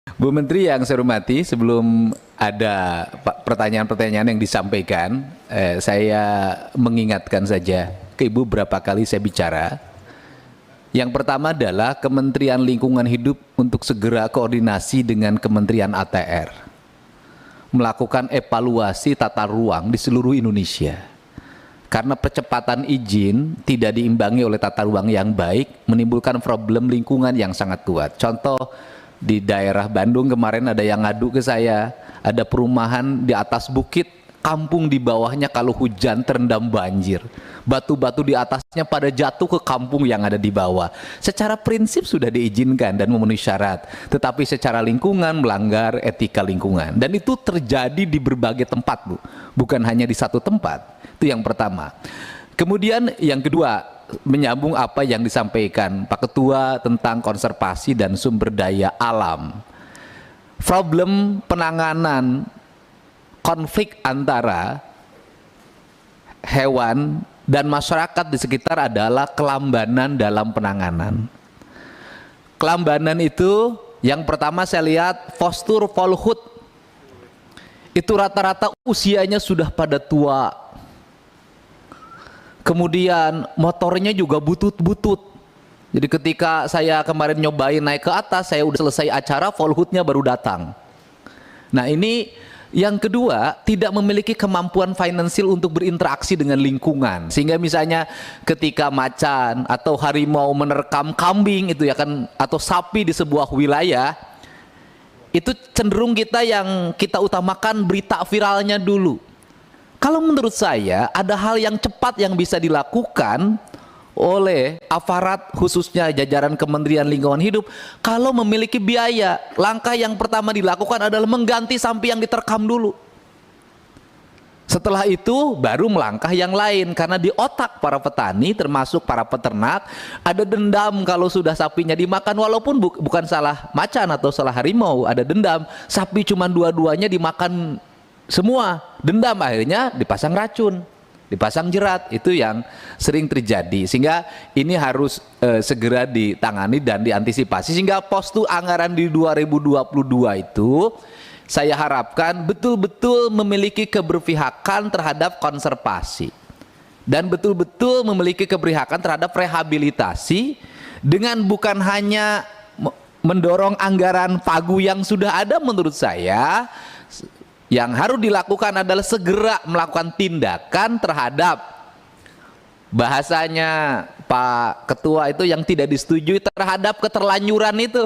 Bu Menteri yang saya hormati, sebelum ada pertanyaan-pertanyaan yang disampaikan, saya mengingatkan saja ke Ibu berapa kali saya bicara. Yang pertama adalah Kementerian Lingkungan Hidup untuk segera koordinasi dengan Kementerian ATR, melakukan evaluasi tata ruang di seluruh Indonesia. Karena percepatan izin tidak diimbangi oleh tata ruang yang baik, menimbulkan problem lingkungan yang sangat kuat. Contoh, di daerah Bandung kemarin ada yang ngadu ke saya, ada perumahan di atas bukit, kampung di bawahnya kalau hujan terendam banjir, batu-batu di atasnya pada jatuh ke kampung yang ada di bawah. Secara prinsip sudah diizinkan dan memenuhi syarat, tetapi secara lingkungan melanggar etika lingkungan, dan itu terjadi di berbagai tempat, Bu, bukan hanya di satu tempat. Itu yang pertama. Kemudian yang kedua, menyambung apa yang disampaikan Pak Ketua tentang konservasi dan sumber daya alam. Problem penanganan konflik antara hewan dan masyarakat di sekitar adalah kelambanan dalam penanganan. Kelambanan itu yang pertama saya lihat postur volhut itu rata-rata usianya sudah pada tua. Kemudian motornya juga butut-butut. Jadi ketika saya kemarin nyobain naik ke atas, saya udah selesai acara, volhutnya baru datang. Nah ini yang kedua, tidak memiliki kemampuan finansial untuk berinteraksi dengan lingkungan. Sehingga misalnya ketika macan atau harimau menerkam kambing itu ya kan, atau sapi di sebuah wilayah, itu cenderung yang kita utamakan berita viralnya dulu. Kalau menurut saya ada hal yang cepat yang bisa dilakukan oleh aparat, khususnya jajaran Kementerian Lingkungan Hidup, kalau memiliki biaya. Langkah yang pertama dilakukan adalah mengganti sapi yang diterkam dulu. Setelah itu baru melangkah yang lain, karena di otak para petani termasuk para peternak ada dendam kalau sudah sapinya dimakan, walaupun bukan salah macan atau salah harimau, ada dendam. Sapi cuma dua-duanya dimakan semua, dendam, akhirnya dipasang racun, dipasang jerat. Itu yang sering terjadi, sehingga ini harus segera ditangani dan diantisipasi, sehingga postur anggaran di 2022 itu saya harapkan betul-betul memiliki keberpihakan terhadap konservasi dan betul-betul memiliki keberpihakan terhadap rehabilitasi, dengan bukan hanya mendorong anggaran pagu yang sudah ada. Menurut saya yang harus dilakukan adalah segera melakukan tindakan terhadap, bahasanya Pak Ketua itu, yang tidak disetujui terhadap keterlanjuran itu.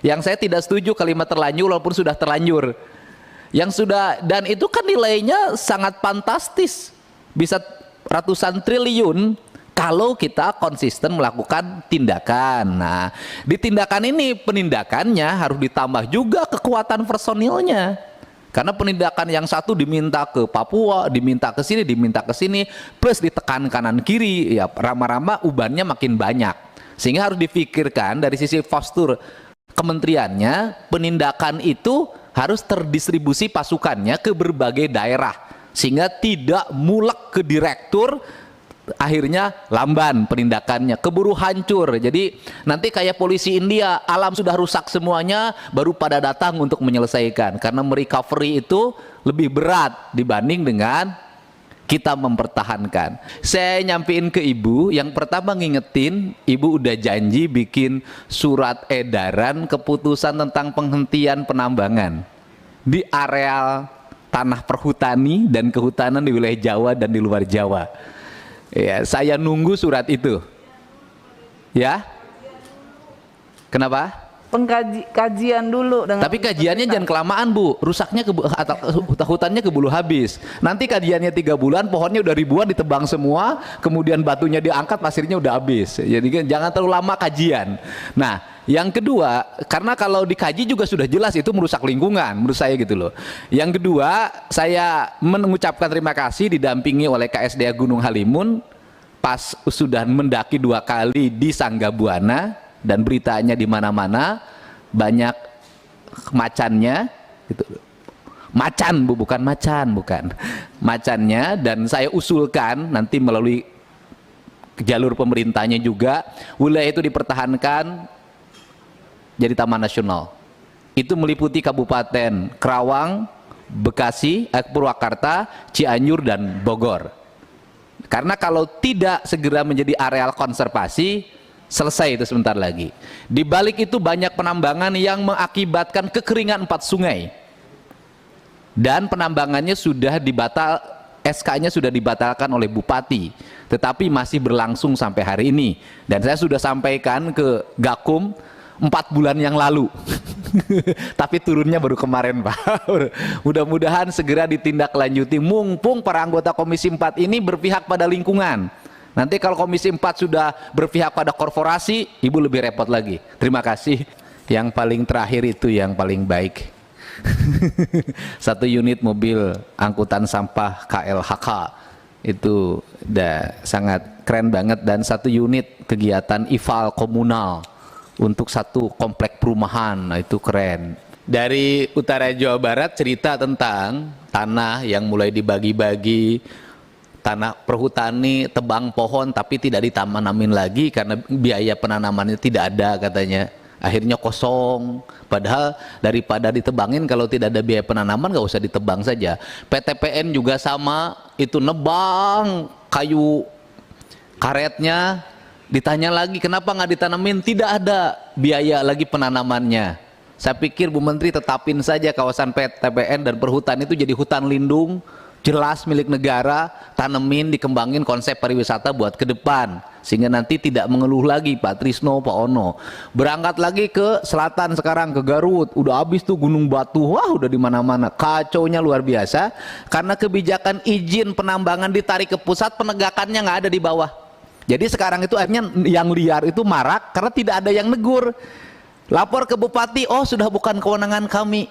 Yang saya tidak setuju kalimat terlanjur, walaupun sudah terlanjur. Yang sudah, dan itu kan nilainya sangat fantastis, bisa ratusan triliun kalau kita konsisten melakukan tindakan. Nah, di tindakan ini, penindakannya harus ditambah juga kekuatan personilnya. Karena penindakan yang satu diminta ke Papua, diminta ke sini, plus ditekan kanan kiri, ya rama-rama ubannya makin banyak. Sehingga harus difikirkan dari sisi postur kementeriannya, penindakan itu harus terdistribusi pasukannya ke berbagai daerah, sehingga tidak mulek ke direktur, akhirnya lamban penindakannya, keburu hancur. Jadi nanti kayak polisi India, alam sudah rusak semuanya, baru pada datang untuk menyelesaikan, karena merecovery itu lebih berat dibanding dengan kita mempertahankan. Saya nyampein ke Ibu, yang pertama ngingetin, Ibu udah janji bikin surat edaran keputusan tentang penghentian penambangan di areal tanah perhutani dan kehutanan di wilayah Jawa dan di luar Jawa. Ya, saya nunggu surat itu. Ya? Kenapa? Kajian dulu dengan. Tapi kajiannya jangan kelamaan, Bu. Rusaknya hutannya keburu habis. Nanti kajiannya 3 bulan, pohonnya udah ribuan ditebang semua, kemudian batunya diangkat, pasirnya udah habis. Jadi jangan terlalu lama kajian. Nah, yang kedua, karena kalau dikaji juga sudah jelas itu merusak lingkungan, menurut saya gitu loh. Yang kedua, saya mengucapkan terima kasih didampingi oleh KSDA Gunung Halimun pas sudah mendaki 2 kali di Sanggabuana, dan beritanya di mana-mana banyak macannya gitu. Macan, Bu, bukan macan, bukan. Macannya, dan saya usulkan nanti melalui jalur pemerintahnya juga wilayah itu dipertahankan jadi taman nasional. Itu meliputi Kabupaten Kerawang, Bekasi, Purwakarta, Cianjur, dan Bogor. Karena kalau tidak segera menjadi areal konservasi, selesai itu sebentar lagi. Di balik itu banyak penambangan yang mengakibatkan kekeringan 4 sungai. Dan penambangannya sudah SK-nya sudah dibatalkan oleh Bupati, tetapi masih berlangsung sampai hari ini. Dan saya sudah sampaikan ke Gakum 4 bulan yang lalu. Tapi turunnya baru kemarin, Pak. Mudah-mudahan segera ditindaklanjuti. Mumpung para anggota Komisi 4 ini berpihak pada lingkungan. Nanti kalau Komisi 4 sudah berpihak pada korporasi, Ibu lebih repot lagi. Terima kasih. Yang paling terakhir itu yang paling baik. 1 unit mobil angkutan sampah KLHK itu udah sangat keren banget, dan 1 unit kegiatan IFAL komunal untuk 1 komplek perumahan. Nah, itu keren. Dari utara Jawa Barat cerita tentang tanah yang mulai dibagi-bagi, tanah perhutani, tebang pohon tapi tidak ditanamin lagi karena biaya penanamannya tidak ada katanya. Akhirnya kosong, padahal daripada ditebangin, kalau tidak ada biaya penanaman nggak usah ditebang saja. PTPN juga sama, itu nebang kayu karetnya, ditanya lagi kenapa nggak ditanamin, tidak ada biaya lagi penanamannya. Saya pikir Bu Menteri tetapin saja kawasan PTPN dan perhutani itu jadi hutan lindung, jelas milik negara, tanemin, dikembangin konsep pariwisata buat ke depan, sehingga nanti tidak mengeluh lagi Pak Trisno, Pak Ono. Berangkat lagi ke selatan sekarang, ke Garut, udah habis tuh Gunung Batu, wah udah di mana-mana, kacaunya luar biasa karena kebijakan izin penambangan ditarik ke pusat, penegakannya nggak ada di bawah. Jadi sekarang itu akhirnya yang liar itu marak karena tidak ada yang negur. Lapor ke Bupati, oh sudah bukan kewenangan kami,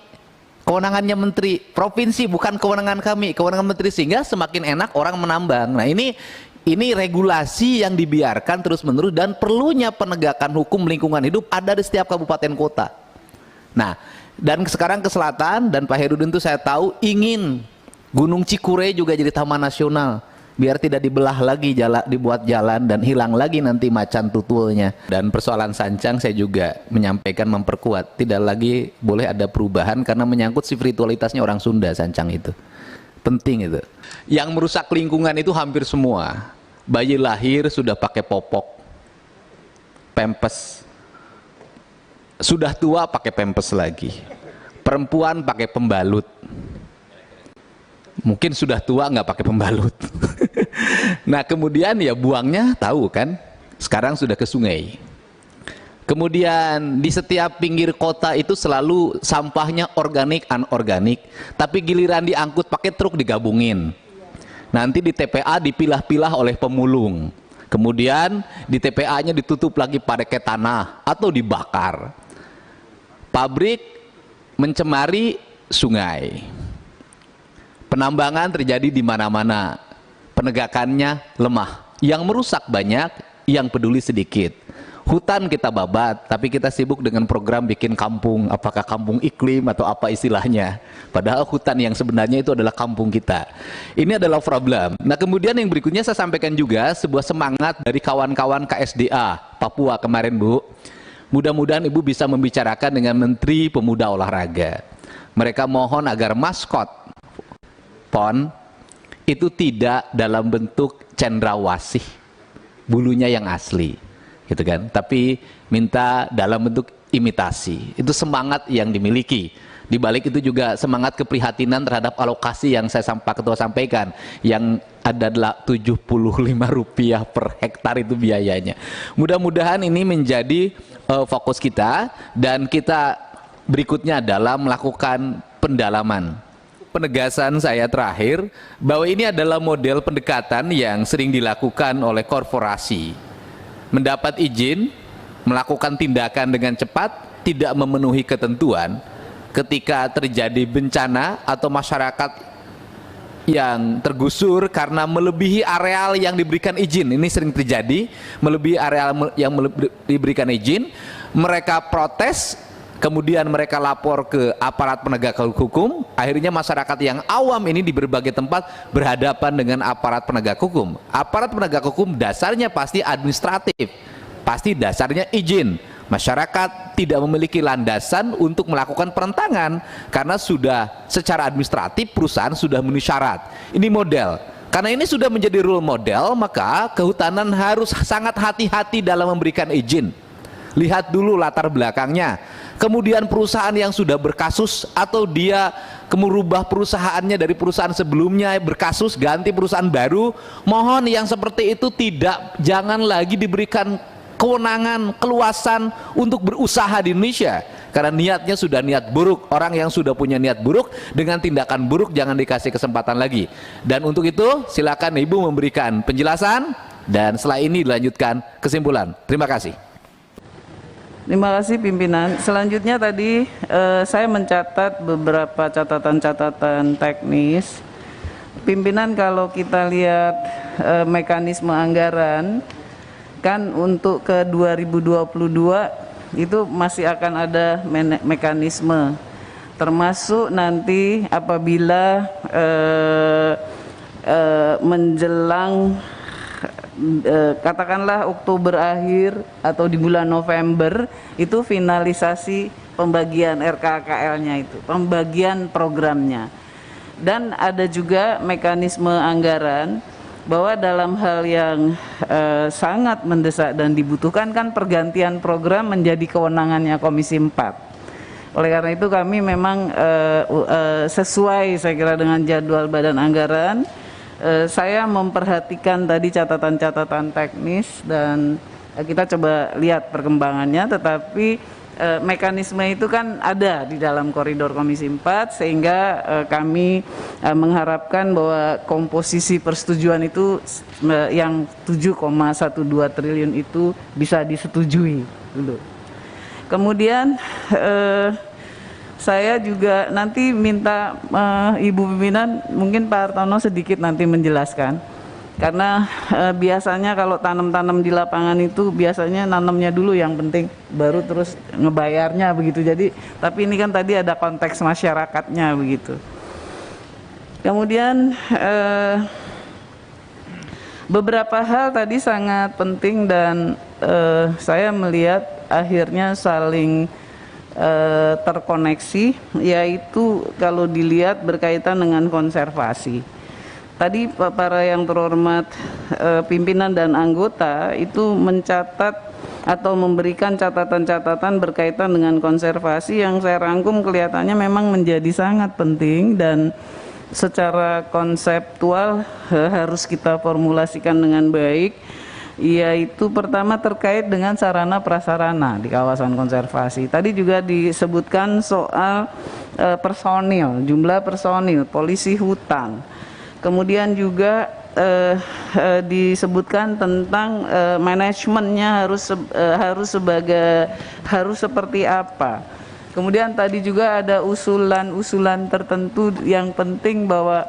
kewenangannya menteri. Provinsi bukan kewenangan kami, kewenangan menteri, sehingga semakin enak orang menambang. Nah ini regulasi yang dibiarkan terus-menerus, dan perlunya penegakan hukum lingkungan hidup ada di setiap kabupaten kota. Nah, dan sekarang ke selatan, dan Pak Herudin itu saya tahu ingin Gunung Cikure juga jadi taman nasional, biar tidak dibelah lagi, dibuat jalan dan hilang lagi nanti macan tutulnya. Dan persoalan Sancang saya juga menyampaikan, memperkuat, tidak lagi boleh ada perubahan karena menyangkut spiritualitasnya orang Sunda. Sancang itu penting. Itu yang merusak lingkungan itu hampir semua. Bayi lahir sudah pakai popok, pempes, sudah tua pakai pempes lagi, perempuan pakai pembalut, mungkin sudah tua nggak pakai pembalut. Nah kemudian ya buangnya tahu kan, sekarang sudah ke sungai. Kemudian di setiap pinggir kota itu selalu sampahnya organik, anorganik, tapi giliran diangkut pakai truk digabungin. Nanti di TPA dipilah-pilah oleh pemulung. Kemudian di TPA-nya ditutup lagi pakai tanah atau dibakar. Pabrik mencemari sungai. Penambangan terjadi di mana-mana. Penegakannya lemah. Yang merusak banyak, yang peduli sedikit. Hutan kita babat, tapi kita sibuk dengan program bikin kampung, apakah kampung iklim atau apa istilahnya. Padahal hutan yang sebenarnya itu adalah kampung kita. Ini adalah problem. Nah kemudian yang berikutnya saya sampaikan juga sebuah semangat dari kawan-kawan KSDA Papua kemarin, Bu. Mudah-mudahan Ibu bisa membicarakan dengan Menteri Pemuda Olahraga. Mereka mohon agar maskot PON itu tidak dalam bentuk cendrawasih, bulunya yang asli, gitu kan, tapi minta dalam bentuk imitasi. Itu semangat yang dimiliki. Di balik itu juga semangat keprihatinan terhadap alokasi yang Pak Ketua sampaikan, yang adalah Rp75 per hektar itu biayanya. Mudah-mudahan ini menjadi fokus kita, dan kita berikutnya adalah melakukan pendalaman. Penegasan saya terakhir bahwa ini adalah model pendekatan yang sering dilakukan oleh korporasi. Mendapat izin, melakukan tindakan dengan cepat, tidak memenuhi ketentuan. Ketika terjadi bencana atau masyarakat yang tergusur karena melebihi areal yang diberikan izin, ini sering terjadi, melebihi areal yang diberikan izin, mereka protes, kemudian mereka lapor ke aparat penegak hukum. Akhirnya masyarakat yang awam ini di berbagai tempat berhadapan dengan aparat penegak hukum. Aparat penegak hukum dasarnya pasti administratif, pasti dasarnya izin, Masyarakat tidak memiliki landasan untuk melakukan perentangan karena sudah secara administratif perusahaan sudah memenuhi syarat. Ini model. Karena ini sudah menjadi role model, maka kehutanan harus sangat hati-hati dalam memberikan izin. Lihat dulu latar belakangnya. Kemudian perusahaan yang sudah berkasus atau dia merubah perusahaannya dari perusahaan sebelumnya berkasus ganti perusahaan baru, mohon yang seperti itu jangan lagi diberikan kewenangan, keluasan untuk berusaha di Indonesia, karena niatnya sudah niat buruk. Orang yang sudah punya niat buruk dengan tindakan buruk jangan dikasih kesempatan lagi. Dan untuk itu silakan Ibu memberikan penjelasan dan setelah ini dilanjutkan kesimpulan. Terima kasih. Terima kasih pimpinan. Selanjutnya tadi saya mencatat beberapa catatan-catatan teknis. Pimpinan, kalau kita lihat mekanisme anggaran, kan untuk ke 2022 itu masih akan ada mekanisme, termasuk nanti apabila menjelang katakanlah Oktober akhir atau di bulan November itu finalisasi pembagian RKKL-nya, itu pembagian programnya. Dan ada juga mekanisme anggaran bahwa dalam hal yang sangat mendesak dan dibutuhkan, kan pergantian program menjadi kewenangannya Komisi 4. Oleh karena itu kami memang sesuai saya kira dengan jadwal Badan Anggaran, saya memperhatikan tadi catatan-catatan teknis dan kita coba lihat perkembangannya, tetapi mekanisme itu kan ada di dalam koridor Komisi 4 sehingga kami mengharapkan bahwa komposisi persetujuan itu yang 7,12 triliun itu bisa disetujui dulu. Kemudian saya juga nanti minta Ibu Pimpinan, mungkin Pak Hartono sedikit nanti menjelaskan. Karena biasanya kalau tanam-tanam di lapangan itu biasanya nanamnya dulu yang penting, baru terus ngebayarnya begitu. Jadi, tapi ini kan tadi ada konteks masyarakatnya begitu. Kemudian beberapa hal tadi sangat penting dan saya melihat akhirnya saling terkoneksi, yaitu kalau dilihat berkaitan dengan konservasi. Tadi para yang terhormat pimpinan dan anggota itu mencatat atau memberikan catatan-catatan berkaitan dengan konservasi yang saya rangkum kelihatannya memang menjadi sangat penting dan secara konseptual harus kita formulasikan dengan baik, yaitu pertama terkait dengan sarana prasarana di kawasan konservasi. Tadi juga disebutkan soal personil, jumlah personil, polisi hutan. Kemudian juga disebutkan tentang manajemennya harus seperti apa. Kemudian tadi juga ada usulan-usulan tertentu yang penting bahwa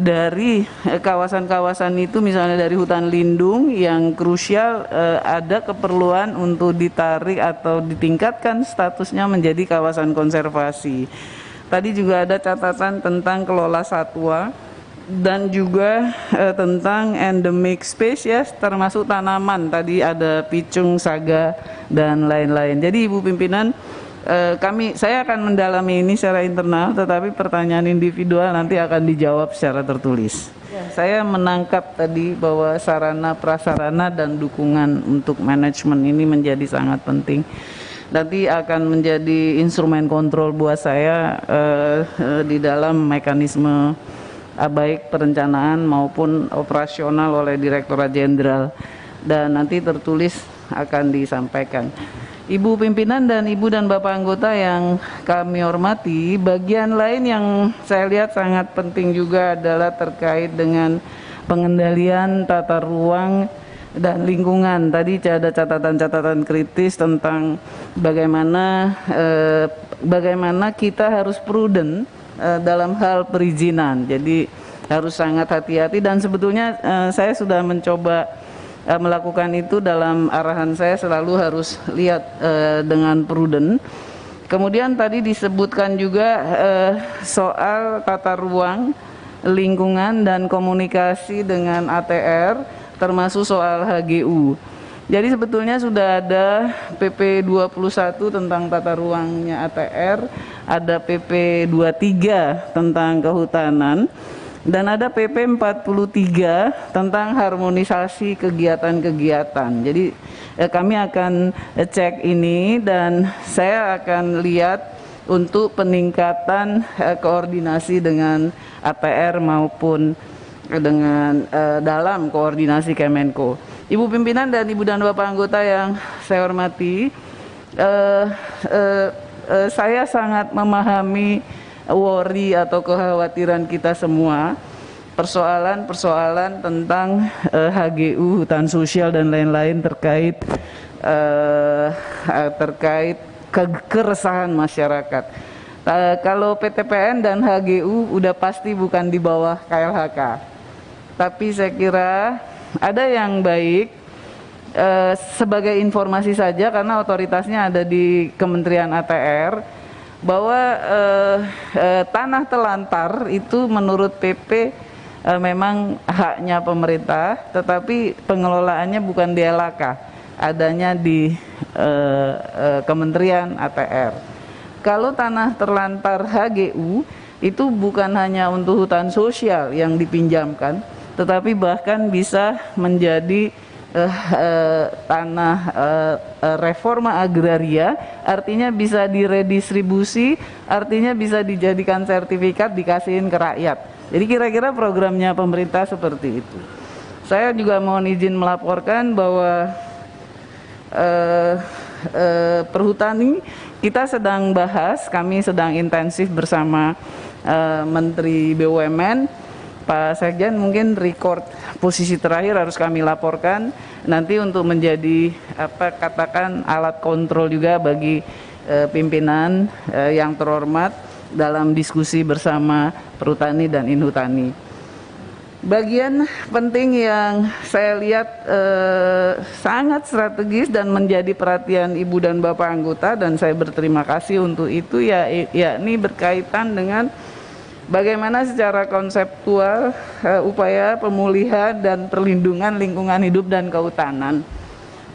dari kawasan-kawasan itu, misalnya dari hutan lindung yang krusial, ada keperluan untuk ditarik atau ditingkatkan statusnya menjadi kawasan konservasi. Tadi juga ada catatan tentang kelola satwa dan juga tentang endemic species termasuk tanaman, tadi ada picung, saga dan lain-lain. Jadi Ibu Pimpinan, saya akan mendalami ini secara internal, tetapi pertanyaan individual nanti akan dijawab secara tertulis. Saya menangkap tadi bahwa sarana prasarana dan dukungan untuk manajemen ini menjadi sangat penting. Nanti akan menjadi instrumen kontrol buat saya di dalam mekanisme baik perencanaan maupun operasional oleh Direktorat Jenderal, dan nanti tertulis akan disampaikan. Ibu Pimpinan dan Ibu dan Bapak anggota yang kami hormati, bagian lain yang saya lihat sangat penting juga adalah terkait dengan pengendalian tata ruang dan lingkungan. Tadi ada catatan-catatan kritis tentang bagaimana kita harus prudent dalam hal perizinan. Jadi harus sangat hati-hati, dan sebetulnya saya sudah mencoba melakukan itu. Dalam arahan saya selalu harus lihat dengan prudent. Kemudian tadi disebutkan juga soal tata ruang, lingkungan dan komunikasi dengan ATR, termasuk soal HGU. Jadi sebetulnya sudah ada PP 21 tentang tata ruangnya ATR, ada PP 23 tentang kehutanan, dan ada PP 43 tentang harmonisasi kegiatan-kegiatan. Jadi kami akan cek ini dan saya akan lihat untuk peningkatan koordinasi dengan ATR maupun dengan dalam koordinasi Kemenko. Ibu pimpinan dan Ibu dan Bapak anggota yang saya hormati, saya sangat memahami worry atau kekhawatiran kita semua, persoalan-persoalan tentang HGU, hutan sosial dan lain-lain terkait keresahan masyarakat. Kalau PTPN dan HGU udah pasti bukan di bawah KLHK, tapi saya kira ada yang baik sebagai informasi saja karena otoritasnya ada di Kementerian ATR, bahwa tanah telantar itu menurut PP memang haknya pemerintah, tetapi pengelolaannya bukan di LHK, adanya di Kementerian ATR. Kalau tanah terlantar HGU itu bukan hanya untuk hutan sosial yang dipinjamkan, tetapi bahkan bisa menjadi tanah reforma agraria, artinya bisa diredistribusi, artinya bisa dijadikan sertifikat, dikasihin ke rakyat. Jadi kira-kira programnya pemerintah seperti itu. Saya juga mohon izin melaporkan bahwa perhutani kita sedang bahas, kami sedang intensif bersama Menteri BUMN. Pak Sekjen mungkin record posisi terakhir harus kami laporkan nanti untuk menjadi katakan alat kontrol juga bagi pimpinan yang terhormat dalam diskusi bersama Perhutani dan Inhutani. Bagian penting yang saya lihat sangat strategis dan menjadi perhatian Ibu dan Bapak anggota, dan saya berterima kasih untuk itu, yakni berkaitan dengan bagaimana secara konseptual upaya pemulihan dan perlindungan lingkungan hidup dan kehutanan.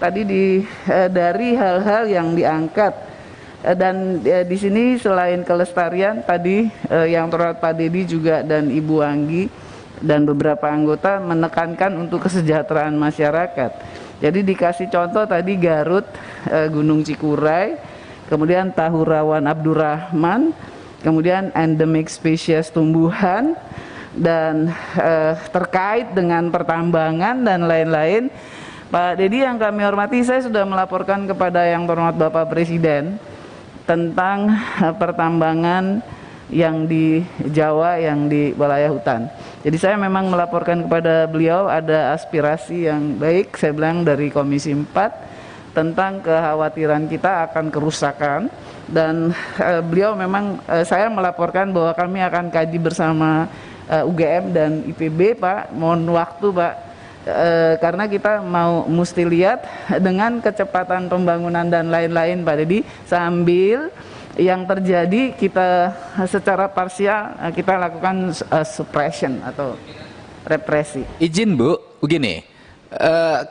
Tadi dari hal-hal yang diangkat dan di sini selain kelestarian tadi yang terhormat Pak Dedi juga dan Ibu Anggi dan beberapa anggota menekankan untuk kesejahteraan masyarakat. Jadi dikasih contoh tadi Garut, Gunung Cikuray, kemudian Tahurawan Abdurrahman, kemudian endemic spesies tumbuhan, dan terkait dengan pertambangan dan lain-lain. Pak Dedi yang kami hormati, saya sudah melaporkan kepada yang terhormat Bapak Presiden tentang pertambangan yang di Jawa, yang di wilayah hutan. Jadi saya memang melaporkan kepada beliau ada aspirasi yang baik, saya bilang dari Komisi 4, tentang kekhawatiran kita akan kerusakan. Dan beliau memang, saya melaporkan bahwa kami akan kaji bersama UGM dan IPB, Pak. Mohon waktu, Pak, karena kita mesti lihat dengan kecepatan pembangunan dan lain-lain, Pak Dedi, sambil yang terjadi kita secara parsial kita lakukan suppression atau represi. Izin Bu, begini,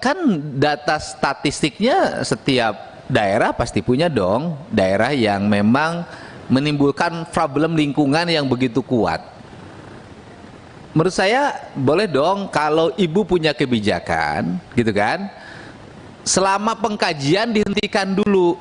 kan data statistiknya setiap daerah pasti punya dong, daerah yang memang menimbulkan problem lingkungan yang begitu kuat. Menurut saya boleh dong kalau Ibu punya kebijakan, gitu kan, selama pengkajian dihentikan dulu.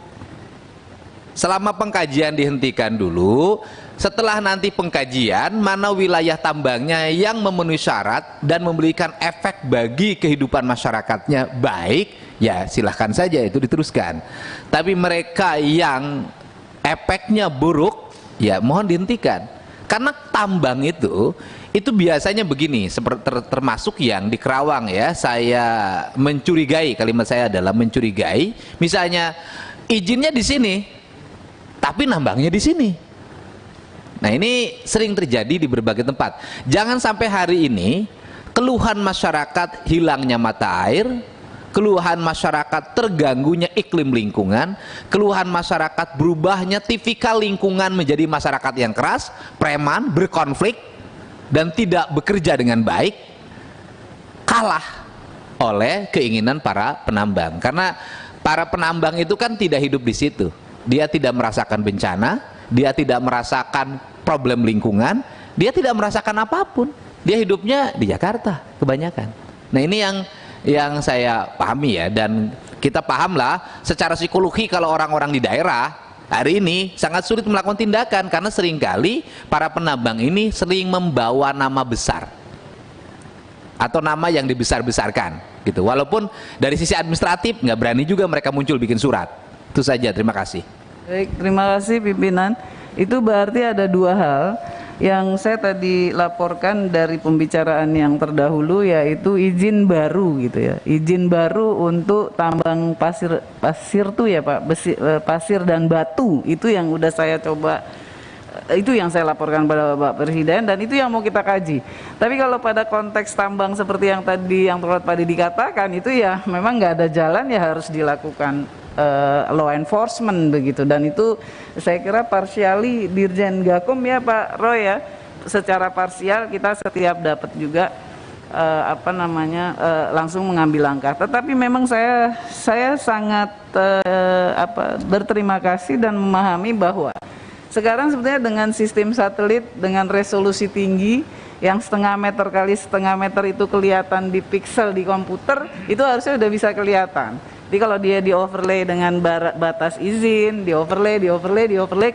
Selama pengkajian dihentikan dulu, setelah nanti pengkajian mana wilayah tambangnya yang memenuhi syarat dan memberikan efek bagi kehidupan masyarakatnya baik, ya silahkan saja itu diteruskan. Tapi mereka yang efeknya buruk, ya mohon dihentikan. Karena tambang itu biasanya begini, termasuk yang di Kerawang ya, saya mencurigai, kalimat saya adalah mencurigai, misalnya izinnya di sini, tapi nambangnya di sini. Nah ini sering terjadi di berbagai tempat. Jangan sampai hari ini keluhan masyarakat hilangnya mata air, keluhan masyarakat terganggunya iklim lingkungan, keluhan masyarakat berubahnya tipikal lingkungan menjadi masyarakat yang keras, preman, berkonflik, dan tidak bekerja dengan baik, kalah oleh keinginan para penambang. Karena para penambang itu kan tidak hidup di situ. Dia tidak merasakan bencana, dia tidak merasakan problem lingkungan, dia tidak merasakan apapun. Dia hidupnya di Jakarta kebanyakan. Nah, ini yang saya pahami ya, dan kita pahamlah secara psikologi kalau orang-orang di daerah hari ini sangat sulit melakukan tindakan karena seringkali para penambang ini sering membawa nama besar atau nama yang dibesar-besarkan gitu. Walaupun dari sisi administratif nggak berani juga mereka muncul bikin surat. Itu saja, terima kasih. Baik, terima kasih pimpinan. Itu berarti ada dua hal yang saya tadi laporkan dari pembicaraan yang terdahulu, yaitu izin baru gitu ya. Izin baru untuk tambang pasir tuh ya Pak, pasir dan batu. Itu yang udah saya coba, itu yang saya laporkan pada Bapak Presiden, dan itu yang mau kita kaji. Tapi kalau pada konteks tambang seperti yang tadi yang Prof. Padi dikatakan, itu ya memang nggak ada jalan, ya harus dilakukan law enforcement begitu. Dan itu saya kira parsiali Dirjen Gakum ya Pak Roy ya, secara parsial kita setiap dapat juga langsung mengambil langkah. Tetapi memang saya sangat berterima kasih dan memahami bahwa sekarang sebenarnya dengan sistem satelit dengan resolusi tinggi yang 1/2 meter kali 1/2 meter itu kelihatan di pixel di komputer, itu harusnya udah bisa kelihatan. Jadi kalau dia di overlay dengan batas izin, di overlay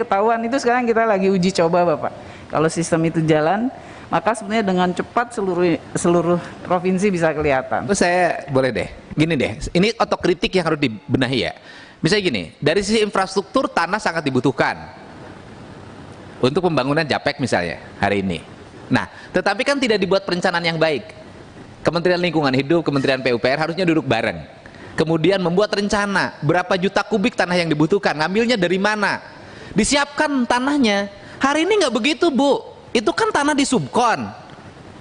ketahuan. Itu sekarang kita lagi uji coba Bapak. Kalau sistem itu jalan, maka sebenarnya dengan cepat seluruh provinsi bisa kelihatan. Terus saya boleh deh, gini deh, ini otokritik yang harus dibenahi ya. Misalnya gini, dari sisi infrastruktur tanah sangat dibutuhkan untuk pembangunan JAPEK misalnya hari ini. Nah, tetapi kan tidak dibuat perencanaan yang baik. Kementerian Lingkungan Hidup, Kementerian PUPR harusnya duduk bareng. Kemudian membuat rencana berapa juta kubik tanah yang dibutuhkan, ngambilnya dari mana, disiapkan tanahnya. Hari ini nggak begitu Bu, itu kan tanah di subkon.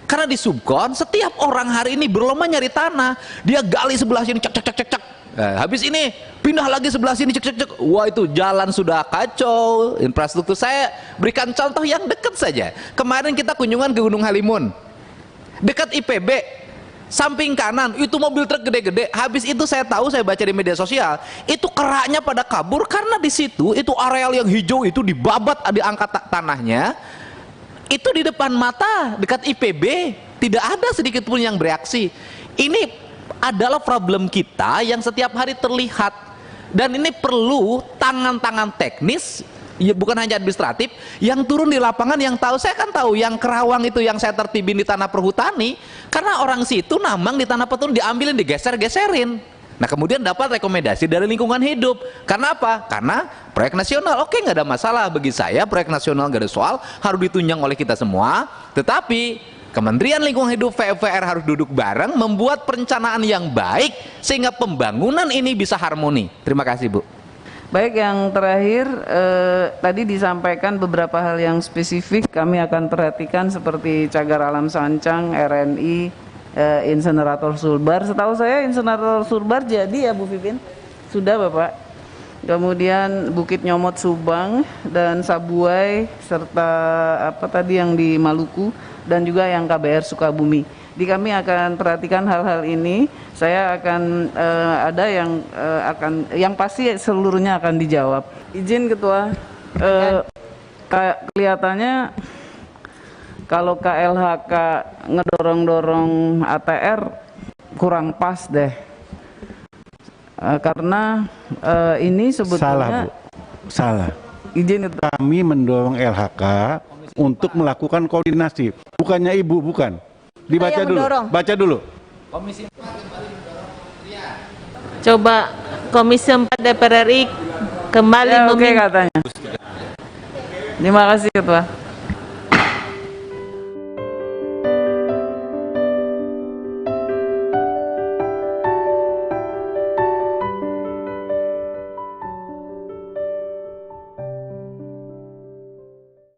Karena di subkon setiap orang hari ini berlomba nyari tanah, dia gali sebelah sini cek. Habis ini pindah lagi sebelah sini cek. Wah, itu jalan sudah kacau, infrastruktur. Saya berikan contoh yang dekat saja. Kemarin kita kunjungan ke Gunung Halimun, dekat IPB. Samping kanan itu mobil truk gede-gede. Habis itu saya tahu, saya baca di media sosial, itu keraknya pada kabur karena di situ itu areal yang hijau itu dibabat, diangkat tanahnya. Itu di depan mata dekat IPB tidak ada sedikit pun yang bereaksi. Ini adalah problem kita yang setiap hari terlihat, dan ini perlu tangan-tangan teknis. Ya, bukan hanya administratif, yang turun di lapangan, yang tahu. Saya kan tahu yang Kerawang itu yang saya tertibin di tanah perhutani, karena orang situ nambang di tanah petun, diambilin, digeser-geserin. Nah, kemudian dapat rekomendasi dari lingkungan hidup. Karena apa? Karena proyek nasional. Oke, nggak ada masalah bagi saya, proyek nasional nggak ada soal, harus ditunjang oleh kita semua. Tetapi Kementerian Lingkungan Hidup, PUPR harus duduk bareng, membuat perencanaan yang baik sehingga pembangunan ini bisa harmoni. Terima kasih Bu. Baik, yang terakhir tadi disampaikan beberapa hal yang spesifik, kami akan perhatikan seperti cagar alam Sancang, RNI, insenerator Sulbar. Setahu saya insenerator Sulbar jadi ya Bu Pipin? Sudah Bapak. Kemudian Bukit Nyomot Subang dan Sabuai, serta apa tadi yang di Maluku, dan juga yang KBR Sukabumi. Di kami akan perhatikan hal-hal ini. Saya akan ada yang pasti seluruhnya akan dijawab. Izin Ketua, kelihatannya kalau KLHK ngedorong-dorong ATR kurang pas deh. Karena ini sebetulnya salah Bu, salah. Izin Ketua. Kami mendorong LHK untuk melakukan koordinasi, bukannya Ibu, bukan. Dibaca dulu, baca dulu. Coba Komisi 4 DPR RI kembali Ya, oke katanya. Terima kasih Ketua.